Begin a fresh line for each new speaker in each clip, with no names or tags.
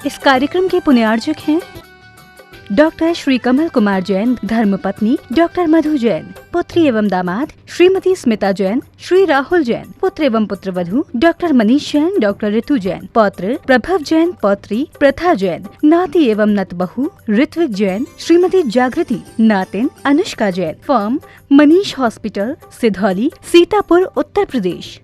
इस कार्यक्रम के पुण्यार्जक हैं डॉक्टर श्री कमल कुमार जैन, धर्मपत्नी डॉक्टर मधु जैन, पुत्री एवं दामाद श्रीमती स्मिता जैन, श्री राहुल जैन, पुत्र एवं पुत्रवधू डॉक्टर मनीष जैन, डॉक्टर ऋतु जैन, पौत्र प्रभव जैन, पौत्री प्रथा जैन, नाती एवं नतबहू ऋत्विक जैन, श्रीमती जागृति, नातिन अनुष्का जैन, फर्म मनीष हॉस्पिटल, सिधौली, सीतापुर, उत्तर प्रदेश।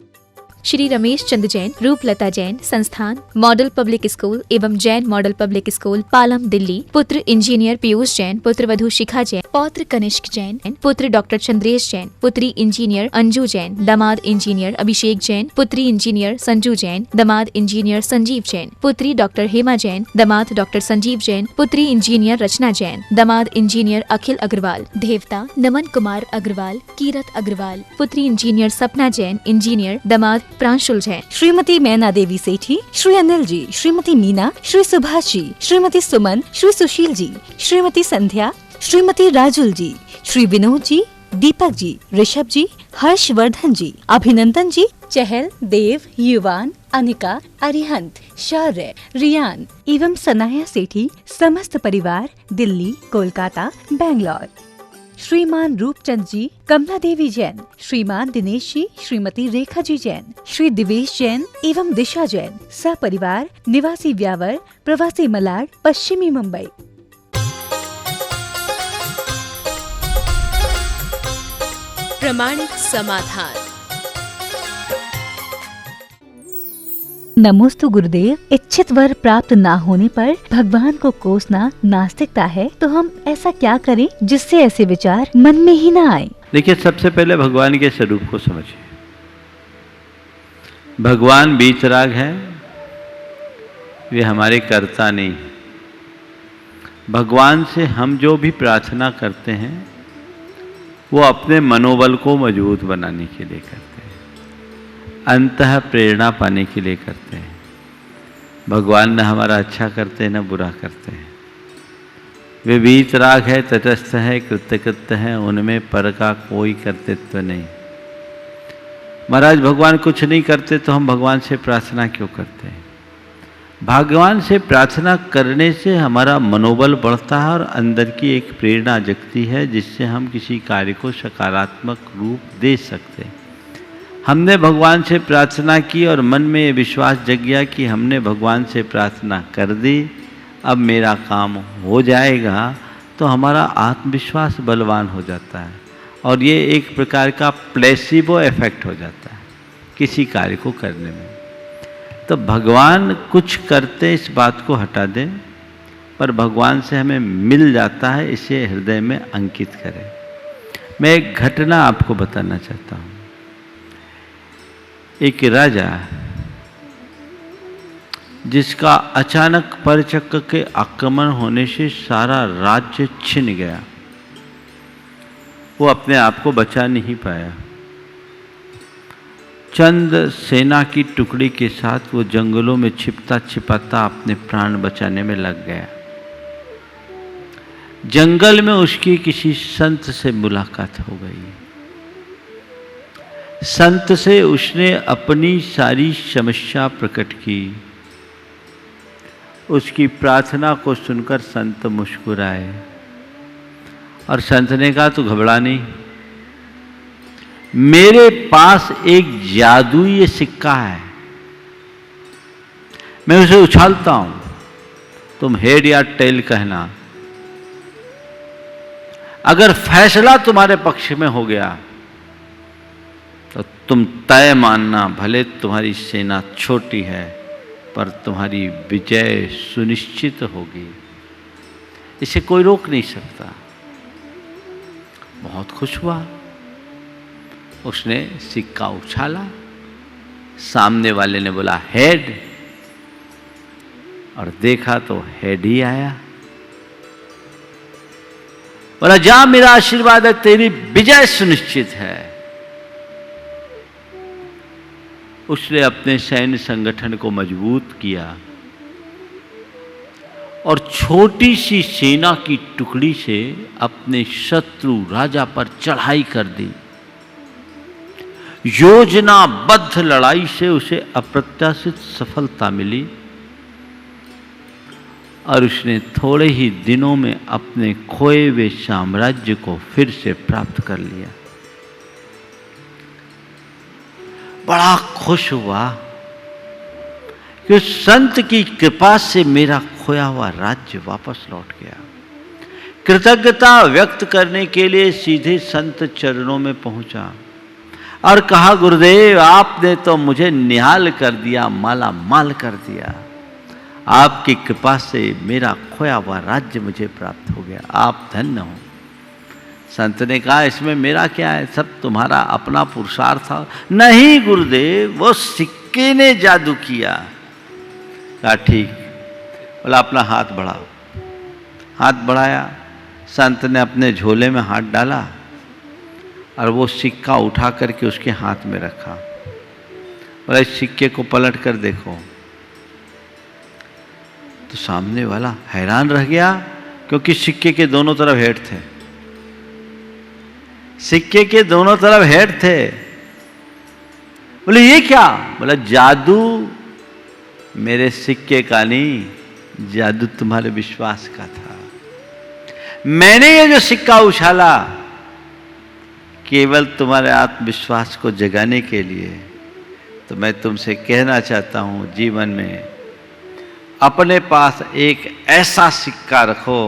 श्री रमेश चंद जैन, रूपलता जैन, संस्थान मॉडल पब्लिक स्कूल एवं Jain model public school, Palam, Delhi. पुत्र इंजीनियर पीयूष जैन, पुत्र वधू शिखा जैन, पौत्र कनिष्क जैन, पुत्र डॉक्टर चंद्रेश जैन, पुत्री इंजीनियर अंजू जैन, दामाद इंजीनियर अभिषेक जैन, पुत्री इंजीनियर संजू जैन, दामाद इंजीनियर संजीव जैन, पुत्री डॉक्टर हेमा जैन, दामाद डॉक्टर संजीव जैन, पुत्री इंजीनियर रचना जैन, दामाद इंजीनियर अखिल अग्रवाल, देवता नमन कुमार अग्रवाल, कीरत अग्रवाल, पुत्री इंजीनियर सपना जैन, इंजीनियर, दामाद प्रांशुल जैन,
श्रीमती मैना देवी सेठी, श्री अनिल जी, श्रीमती मीना, श्री सुभाष जी, श्रीमती सुमन, श्री सुशील जी, श्रीमती संध्या, श्रीमती राजुल जी, श्री विनोद जी, दीपक जी, ऋषभ जी, हर्षवर्धन जी, अभिनंदन जी, चहल, देव, युवान, अनिका, अरिहंत, शौर्य, रियान एवं सनाया सेठी, समस्त परिवार, दिल्ली, कोलकाता, बेंगलोर। श्रीमान रूपचंद जी, कमला देवी जैन, श्रीमान दिनेश जी, श्रीमती रेखा जी जैन, श्री दिवेश जैन एवं दिशा जैन, सपरिवार, निवासी व्यावर, प्रवासी मलाड, पश्चिमी मुंबई।
प्रमाणिक समाधान।
नमोस्तु गुरुदेव। इच्छित वर प्राप्त ना होने पर भगवान को कोसना नास्तिकता है, तो हम ऐसा क्या करें जिससे ऐसे विचार मन में ही ना आए?
देखिए, सबसे पहले भगवान के स्वरूप को समझिए। भगवान बीतराग है, वे हमारे कर्ता नहीं। भगवान से हम जो भी प्रार्थना करते हैं वो अपने मनोबल को मजबूत बनाने के लिए करते हैं, अंतः प्रेरणा पाने के लिए करते हैं। भगवान न हमारा अच्छा करते हैं न बुरा करते हैं। वे वीतराग है, तटस्थ है, कृत्यकृत्य है, उनमें पर का कोई कर्तृत्व नहीं। महाराज, भगवान कुछ नहीं करते तो हम भगवान से प्रार्थना क्यों करते हैं? भगवान से प्रार्थना करने से हमारा मनोबल बढ़ता है और अंदर की एक प्रेरणा जगती है, जिससे हम किसी कार्य को सकारात्मक रूप दे सकते हैं। हमने भगवान से प्रार्थना की और मन में ये विश्वास जग गया कि हमने भगवान से प्रार्थना कर दी, अब मेरा काम हो जाएगा, तो हमारा आत्मविश्वास बलवान हो जाता है और ये एक प्रकार का प्लेसिबो इफेक्ट हो जाता है किसी कार्य को करने में। तो भगवान कुछ करते इस बात को हटा दें, पर भगवान से हमें मिल जाता है, इसे हृदय में अंकित करें। मैं एक घटना आपको बताना चाहता हूँ। एक राजा जिसका अचानक परचक्र के आक्रमण होने से सारा राज्य छिन गया, वो अपने आप को बचा नहीं पाया। चंद सेना की टुकड़ी के साथ वो जंगलों में छिपता छिपाता अपने प्राण बचाने में लग गया। जंगल में उसकी किसी संत से मुलाकात हो गई। संत से उसने अपनी सारी समस्या प्रकट की। उसकी प्रार्थना को सुनकर संत मुस्कुराए और संत ने कहा, तू घबरा नहीं, मेरे पास एक जादुई सिक्का है, मैं उसे उछालता हूं, तुम हेड या टेल कहना। अगर फैसला तुम्हारे पक्ष में हो गया तो तुम तय मानना, भले तुम्हारी सेना छोटी है पर तुम्हारी विजय सुनिश्चित होगी, इसे कोई रोक नहीं सकता। बहुत खुश हुआ, उसने सिक्का उछाला, सामने वाले ने बोला हेड, और देखा तो हेड ही आया। बोला, जा, मेरा आशीर्वाद है, तेरी विजय सुनिश्चित है। उसने अपने सैन्य संगठन को मजबूत किया और छोटी सी सेना की टुकड़ी से अपने शत्रु राजा पर चढ़ाई कर दी। योजनाबद्ध लड़ाई से उसे अप्रत्याशित सफलता मिली और उसने थोड़े ही दिनों में अपने खोए हुए साम्राज्य को फिर से प्राप्त कर लिया। बड़ा खुश हुआ कि उस संत की कृपा से मेरा खोया हुआ राज्य वापस लौट गया। कृतज्ञता व्यक्त करने के लिए सीधे संत चरणों में पहुंचा और कहा, गुरुदेव आपने तो मुझे निहाल कर दिया, माला माल कर दिया। आपकी कृपा से मेरा खोया हुआ राज्य मुझे प्राप्त हो गया, आप धन्य हो। संत ने कहा, इसमें मेरा क्या है, सब तुम्हारा अपना पुरुषार्थ था। नहीं गुरुदेव, वो सिक्के ने जादू किया। कहा ठीक। बोला अपना हाथ बढ़ाओ। हाथ बढ़ाया, संत ने अपने झोले में हाथ डाला और वो सिक्का उठा करके उसके हाथ में रखा। बोला इस सिक्के को पलट कर देखो। तो सामने वाला हैरान रह गया, क्योंकि सिक्के के दोनों तरफ हेड थे। सिक्के के दोनों तरफ हेड थे। बोले ये क्या? बोला जादू मेरे सिक्के का नहीं, जादू तुम्हारे विश्वास का था। मैंने ये जो सिक्का उछाला केवल तुम्हारे आत्मविश्वास को जगाने के लिए। तो मैं तुमसे कहना चाहता हूं, जीवन में अपने पास एक ऐसा सिक्का रखो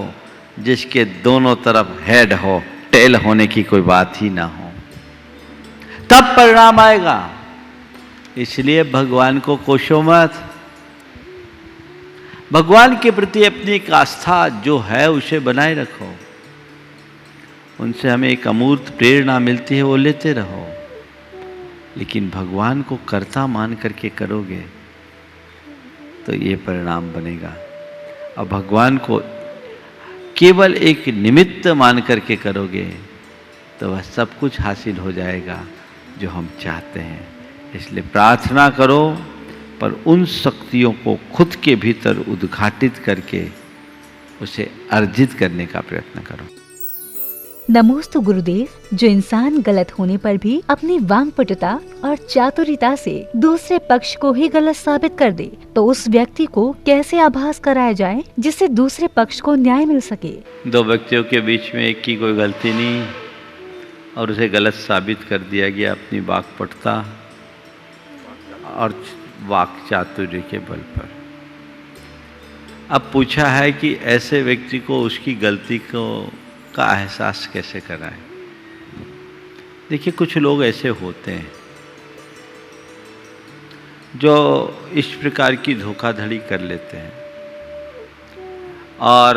जिसके दोनों तरफ हेड हो, टेल होने की कोई बात ही ना हो, तब परिणाम आएगा। इसलिए भगवान को कोसो मत। भगवान के प्रति अपनी एक आस्था जो है उसे बनाए रखो। उनसे हमें एक अमूर्त प्रेरणा मिलती है, वो लेते रहो। लेकिन भगवान को कर्ता मान करके करोगे तो ये परिणाम बनेगा। और भगवान को केवल एक निमित्त मान करके करोगे तो वह सब कुछ हासिल हो जाएगा जो हम चाहते हैं। इसलिए प्रार्थना करो, पर उन शक्तियों को खुद के भीतर उद्घाटित करके उसे अर्जित करने का प्रयत्न करो।
नमोस्तु गुरुदेव, जो इंसान गलत होने पर भी अपनी वांगपटुता और चातुरिता से दूसरे पक्ष को ही गलत साबित कर दे, तो उस व्यक्ति को कैसे आभास कराया जाए जिससे दूसरे पक्ष को न्याय मिल सके।
दो व्यक्तियों के बीच में एक की कोई गलती नहीं और उसे गलत साबित कर दिया गया अपनी वाक्पटुता और वाक चातुर्य के बल पर। अब पूछा है कि ऐसे व्यक्ति को उसकी गलती का एहसास कैसे कराएं। देखिए, कुछ लोग ऐसे होते हैं जो इस प्रकार की धोखाधड़ी कर लेते हैं और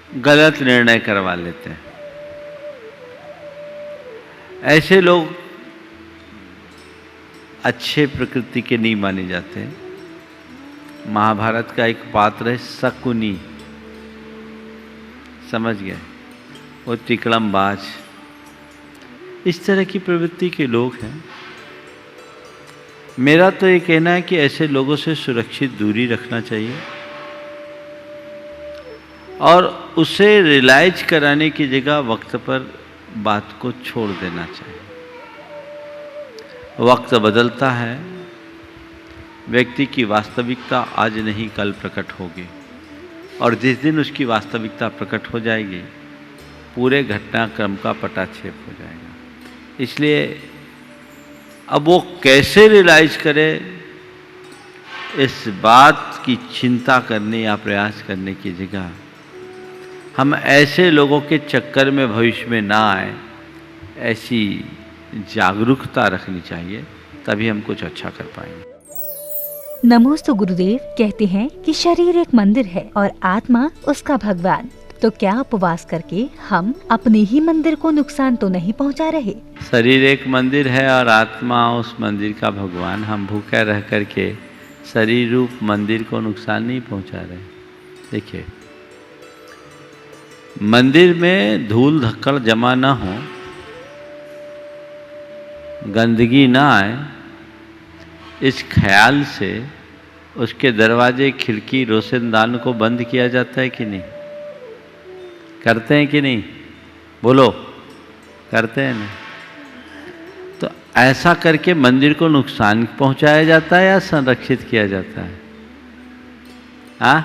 गलत निर्णय करवा लेते हैं। ऐसे लोग अच्छे प्रकृति के नहीं माने जाते हैं। महाभारत का एक पात्र है शकुनी, समझ गए, वो तिकड़मबाज। इस तरह की प्रवृत्ति के लोग हैं। मेरा तो ये कहना है कि ऐसे लोगों से सुरक्षित दूरी रखना चाहिए और उसे रियलाइज कराने की जगह वक्त पर बात को छोड़ देना चाहिए। वक्त बदलता है, व्यक्ति की वास्तविकता आज नहीं कल प्रकट होगी और जिस दिन उसकी वास्तविकता प्रकट हो जाएगी पूरे घटनाक्रम का पटाक्षेप हो जाएगा। इसलिए अब वो कैसे रियलाइज करे, इस बात की चिंता करने या प्रयास करने की जगह हम ऐसे लोगों के चक्कर में भविष्य में ना आए, ऐसी जागरूकता रखनी चाहिए, तभी हम कुछ अच्छा कर पाएंगे।
नमोस्तु गुरुदेव कहते हैं कि शरीर एक मंदिर है और आत्मा उसका भगवान। तो क्या उपवास करके हम अपने ही मंदिर को नुकसान तो नहीं पहुंचा रहे?
शरीर एक मंदिर है और आत्मा उस मंदिर का भगवान। हम भूखे रह करके शरीर रूप मंदिर को नुकसान नहीं पहुंचा रहे। देखिए, मंदिर में धूल धक्कड़ जमा ना हो, गंदगी ना आए, इस ख्याल से उसके दरवाजे, खिड़की, रोशनदान को बंद किया जाता है कि नहीं? करते हैं कि नहीं? बोलो, करते हैं ना? तो ऐसा करके मंदिर को नुकसान पहुंचाया जाता है या संरक्षित किया जाता है? हाँ,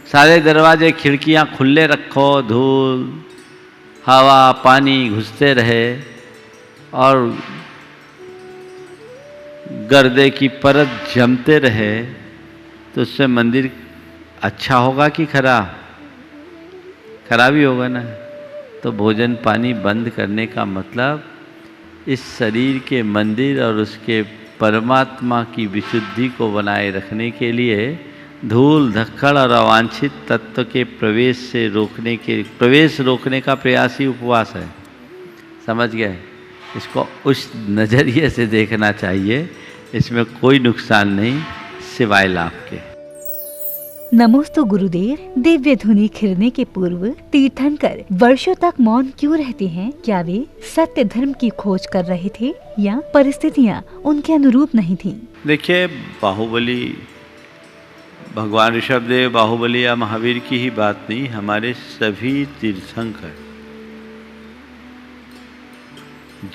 सारे दरवाजे खिड़कियां खुले रखो, धूल हवा पानी घुसते रहे और गर्दे की परत जमते रहे, तो उससे मंदिर अच्छा होगा कि खराब? खराब ही होगा ना। तो भोजन पानी बंद करने का मतलब इस शरीर के मंदिर और उसके परमात्मा की विशुद्धि को बनाए रखने के लिए धूल धक्कड़ और अवांछित तत्व के प्रवेश रोकने का प्रयास ही उपवास है। समझ गए? इसको उस नज़रिए से देखना चाहिए, इसमें कोई नुकसान नहीं सिवाय लाभ के।
नमोस्तु गुरुदेव। दिव्य धुनी खिलने के पूर्व तीर्थंकर वर्षों तक मौन क्यों रहते हैं? क्या वे सत्य धर्म की खोज कर रहे थे या परिस्थितियां उनके अनुरूप नहीं थीं?
देखिए, बाहुबली, भगवान ऋषभदेव, बाहुबली या महावीर की ही बात नहीं, हमारे सभी तीर्थंकर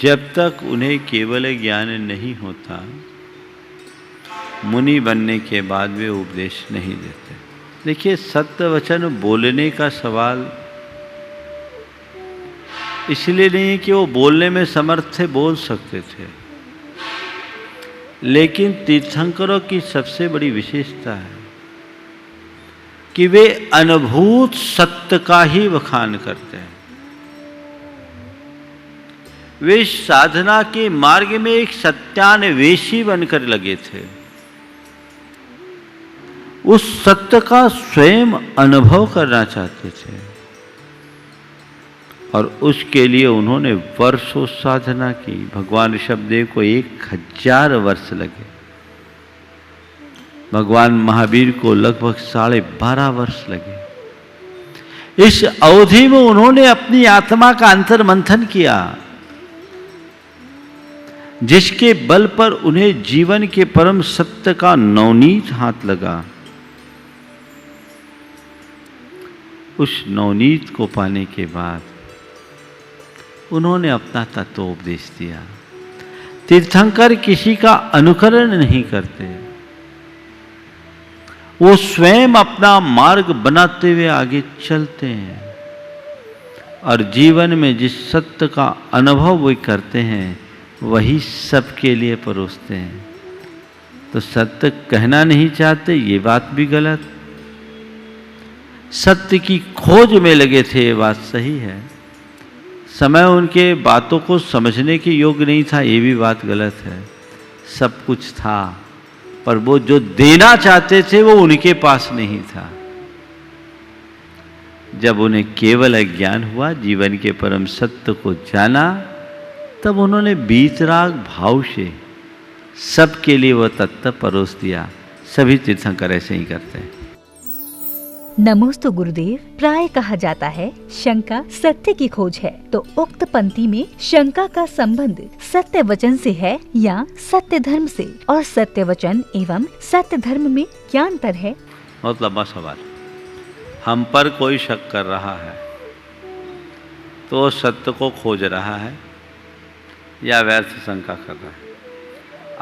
जब तक उन्हें केवल ज्ञान नहीं होता, मुनि बनने के बाद वे उपदेश नहीं देते। देखिए, सत्य वचन बोलने का सवाल इसलिए नहीं है कि वो बोलने में समर्थ थे, बोल सकते थे, लेकिन तीर्थंकरों की सबसे बड़ी विशेषता है कि वे अनुभूत सत्य का ही बखान करते हैं। वे साधना के मार्ग में एक सत्यान्वेषी बनकर लगे थे, उस सत्य का स्वयं अनुभव करना चाहते थे और उसके लिए उन्होंने वर्षों साधना की। भगवान ऋषभदेव को 1000 वर्ष लगे, भगवान महावीर को लगभग 12.5 वर्ष लगे। इस अवधि में उन्होंने अपनी आत्मा का अंतर्मंथन किया, जिसके बल पर उन्हें जीवन के परम सत्य का नवनीत हाथ लगा। उस नवनीत को पाने के बाद उन्होंने अपना तत्वोपदेश दिया। तीर्थंकर किसी का अनुकरण नहीं करते, वो स्वयं अपना मार्ग बनाते हुए आगे चलते हैं और जीवन में जिस सत्य का अनुभव वे करते हैं वही सबके लिए परोसते हैं। तो सत्य कहना नहीं चाहते, ये बात भी गलत। सत्य की खोज में लगे थे, ये बात सही है। समय उनके बातों को समझने के योग्य नहीं था, ये भी बात गलत है। सब कुछ था, पर वो जो देना चाहते थे वो उनके पास नहीं था। जब उन्हें केवल अज्ञान हुआ, जीवन के परम सत्य को जाना, तब उन्होंने बीतराग भाव से सबके लिए वह तत्व परोस दिया। सभी तीर्थंकर ऐसे ही करते हैं।
नमोस्तु गुरुदेव। प्राय कहा जाता है शंका सत्य की खोज है, तो उक्त पंक्ति में शंका का संबंध सत्य वचन से है या सत्य धर्म से? और सत्य वचन एवं सत्य धर्म में क्या अंतर है?
बहुत लंबा सवाल। हम पर कोई शक कर रहा है तो सत्य को खोज रहा है या व्यर्थ शंका कर रहा है?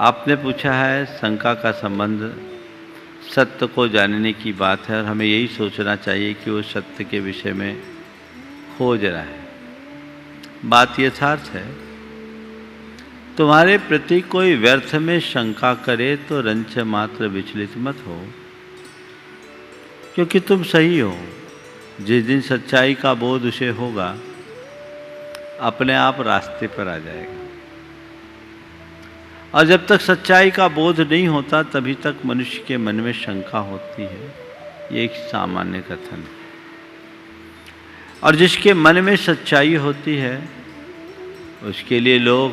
आपने पूछा है, शंका का संबंध सत्य को जानने की बात है और हमें यही सोचना चाहिए कि वो सत्य के विषय में खोज रहा है। बात यथार्थ है। तुम्हारे प्रति कोई व्यर्थ में शंका करे तो रंच मात्र विचलित मत हो, क्योंकि तुम सही हो। जिस दिन सच्चाई का बोध उसे होगा, अपने आप रास्ते पर आ जाएगा। और जब तक सच्चाई का बोध नहीं होता, तभी तक मनुष्य के मन में शंका होती है। ये एक सामान्य कथन है। और जिसके मन में सच्चाई होती है, उसके लिए लोग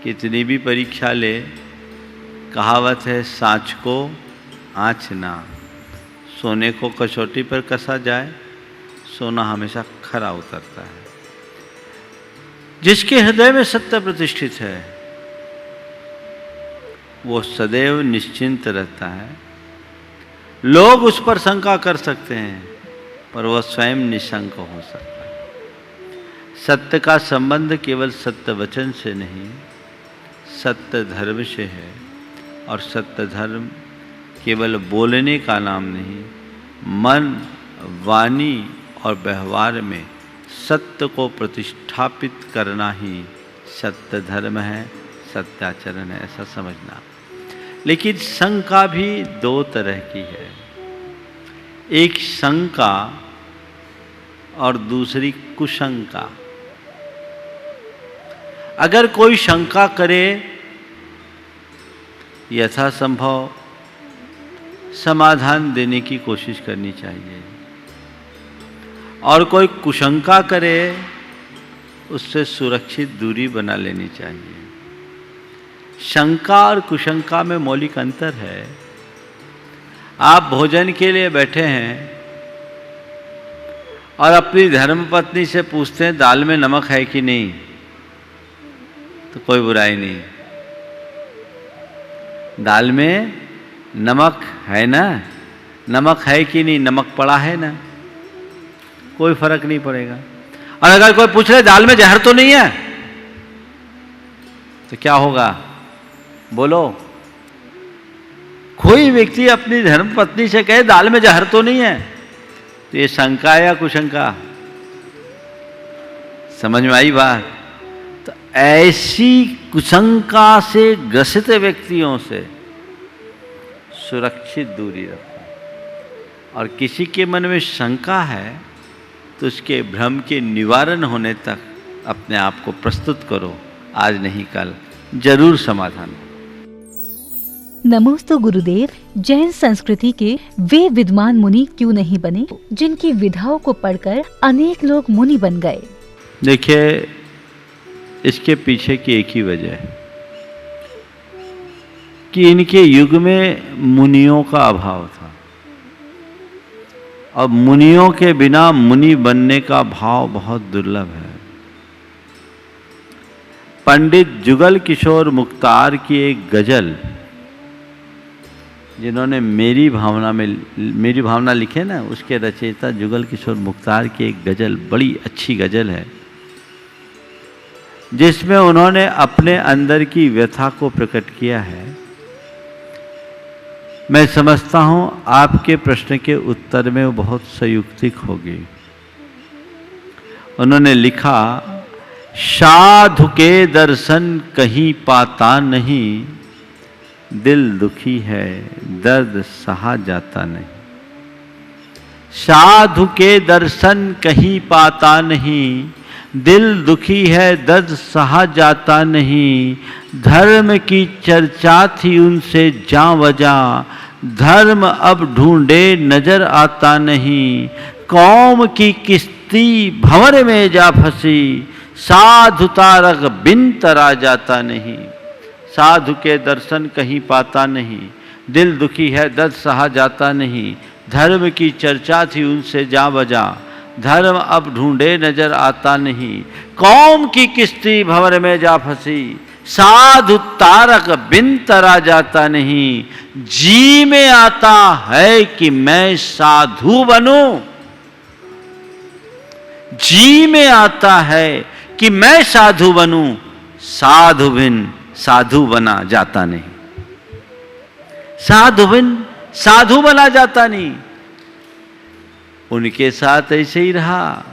कितनी भी परीक्षा ले, कहावत है, सांच को आँच ना। सोने को कसौटी पर कसा जाए, सोना हमेशा खरा उतरता है। जिसके हृदय में सत्य प्रतिष्ठित है, वो सदैव निश्चिंत रहता है। लोग उस पर शंका कर सकते हैं, पर वह स्वयं निशंक हो सकता है। सत्य का संबंध केवल सत्य वचन से नहीं, सत्य धर्म से है। और सत्य धर्म केवल बोलने का नाम नहीं, मन, वाणी और व्यवहार में सत्य को प्रतिष्ठापित करना ही सत्य धर्म है, सत्याचरण है, ऐसा समझना। लेकिन शंका भी दो तरह की है, एक शंका और दूसरी कुशंका। अगर कोई शंका करे, यथासंभव समाधान देने की कोशिश करनी चाहिए, और कोई कुशंका करे, उससे सुरक्षित दूरी बना लेनी चाहिए। शंका और कुशंका में मौलिक अंतर है। आप भोजन के लिए बैठे हैं और अपनी धर्मपत्नी से पूछते हैं दाल में नमक है कि नहीं, तो कोई बुराई नहीं। दाल में नमक है ना, नमक है कि नहीं, नमक पड़ा है ना, कोई फर्क नहीं पड़ेगा। और अगर कोई पूछ ले दाल में जहर तो नहीं है, तो क्या होगा, बोलो। कोई व्यक्ति अपनी धर्मपत्नी से कहे दाल में जहर तो नहीं है, तो ये शंका है या कुशंका? समझ में आई बात? तो ऐसी कुशंका से ग्रसित व्यक्तियों से सुरक्षित दूरी रखो। और किसी के मन में शंका है तो उसके भ्रम के निवारण होने तक अपने आप को प्रस्तुत करो, आज नहीं कल जरूर समाधान हो।
नमोस्तु गुरुदेव। जैन संस्कृति के वे विद्वान मुनि क्यों नहीं बने जिनकी विधाओं को पढ़कर अनेक लोग मुनि बन गए?
देखिए, इसके पीछे की एक ही वजह है कि इनके युग में मुनियों का अभाव था, और मुनियों के बिना मुनि बनने का भाव बहुत दुर्लभ है। पंडित जुगल किशोर मुख्तार की एक गजल, जिन्होंने मेरी भावना लिखे ना, उसके रचयिता जुगल किशोर मुख्तार की एक गजल, बड़ी अच्छी गजल है, जिसमें उन्होंने अपने अंदर की व्यथा को प्रकट किया है। मैं समझता हूं आपके प्रश्न के उत्तर में वो बहुत संयुक्तिक होगी। उन्होंने लिखा, साधु के दर्शन कहीं पाता नहीं, दिल दुखी है दर्द सहा जाता नहीं। साधु के दर्शन कहीं पाता नहीं, दिल दुखी है दर्द सहा जाता नहीं। धर्म की चर्चा थी उनसे जा वजह, धर्म अब ढूंढे नजर आता नहीं। कौम की किश्ती भंवर में जा फंसी, साधु तारक बिन तरा जाता नहीं। साधु के दर्शन कहीं पाता नहीं, दिल दुखी है दर्द सहा जाता नहीं। धर्म की चर्चा थी उनसे जा बजा, धर्म अब ढूंढे नजर आता नहीं। कौम की किश्ती भंवर में जा फंसी, साधु तारक बिन तरा जाता नहीं। जी में आता है कि मैं साधु बनूं, जी में आता है कि मैं साधु बनूं, साधु बिन साधु बना जाता नहीं। साधु बिन साधु बना जाता नहीं। उनके साथ ऐसे ही रहा।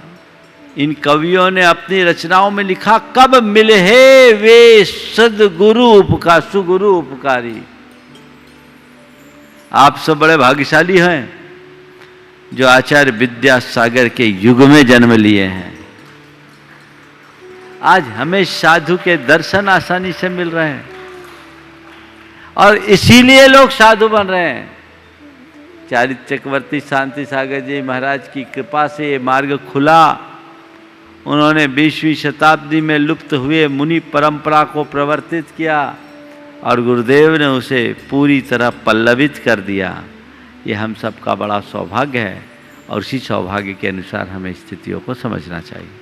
इन कवियों ने अपनी रचनाओं में लिखा, कब मिले हे वे सदगुरु सुगुरु उपकारी। आप सब बड़े भाग्यशाली हैं जो आचार्य विद्यासागर के युग में जन्म लिए हैं। आज हमें साधु के दर्शन आसानी से मिल रहे हैं और इसीलिए लोग साधु बन रहे हैं। चारित्र चक्रवर्ती शांति सागर जी महाराज की कृपा से ये मार्ग खुला। उन्होंने 20वीं शताब्दी में लुप्त हुए मुनि परंपरा को प्रवर्तित किया और गुरुदेव ने उसे पूरी तरह पल्लवित कर दिया। ये हम सबका बड़ा सौभाग्य है और उसी सौभाग्य के अनुसार हमें स्थितियों को समझना चाहिए।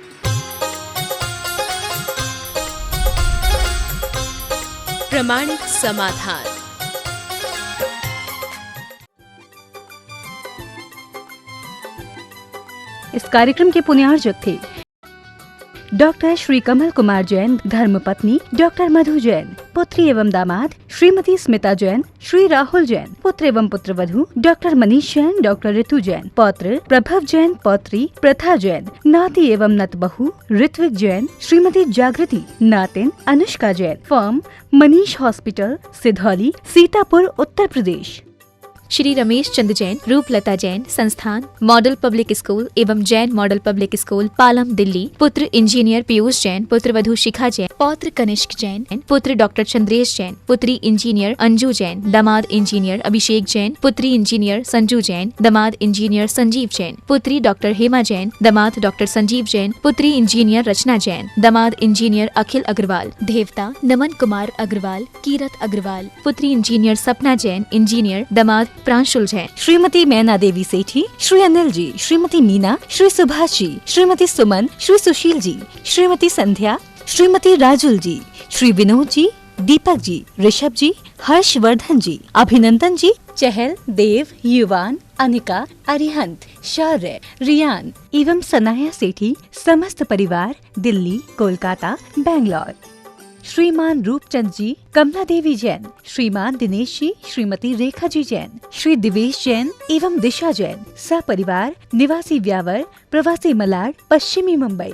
प्रमाणिक समाधान।
इस कार्यक्रम के पुण्यार्जक थे डॉक्टर श्री कमल कुमार जैन, धर्मपत्नी डॉक्टर मधु जैन। पुत्री एवं दामाद श्रीमती स्मिता जैन, श्री राहुल जैन, पुत्र एवं पुत्रवधू डॉक्टर मनीष जैन, डॉक्टर ऋतु जैन, पौत्र प्रभव जैन, पौत्री प्रथा जैन, नाती एवं नतबहू ऋत्विक जैन, श्रीमती जागृति, नातिन अनुष्का जैन। Firm Manish hospital, Sidhauli, Sitapur, Uttar Pradesh.
श्री रमेश चंद जैन, रूपलता जैन, संस्थान मॉडल पब्लिक स्कूल एवं Jain model public school, Palam, Delhi. पुत्र इंजीनियर पीयूष जैन, पुत्रवधू शिखा जैन, पौत्र कनिष्क जैन, पुत्र डॉक्टर चंद्रेश जैन, पुत्री इंजीनियर अंजू जैन, दामाद इंजीनियर अभिषेक जैन, पुत्री इंजीनियर संजू जैन, दामाद इंजीनियर संजीव जैन, पुत्री डॉक्टर हेमा जैन, दामाद डॉक्टर संजीव जैन, पुत्री इंजीनियर रचना जैन, दामाद इंजीनियर अखिल अग्रवाल। देवता नमन कुमार अग्रवाल, कीरत अग्रवाल, पुत्री इंजीनियर सपना जैन, इंजीनियर, दामाद प्रांशुल जैन।
श्रीमती मैना देवी सेठी, श्री अनिल जी, श्रीमती मीना, श्री सुभाष जी, श्रीमती सुमन, श्री सुशील जी, श्रीमती संध्या, श्रीमती राजुल जी, श्री विनोद जी, दीपक जी, ऋषभ जी, हर्षवर्धन जी, अभिनंदन जी, चहल, देव, युवान, अनिका, अरिहंत, शौर्य, रियान एवं सनाया सेठी समस्त परिवार, दिल्ली, कोलकाता, बैंगलोर। श्रीमान रूपचंद जी, कमला देवी जैन, श्रीमान दिनेश जी, श्रीमती रेखा जी जैन, श्री दिवेश जैन एवं दिशा जैन, सपरिवार, निवासी व्यावर, प्रवासी मलाड, पश्चिमी मुंबई।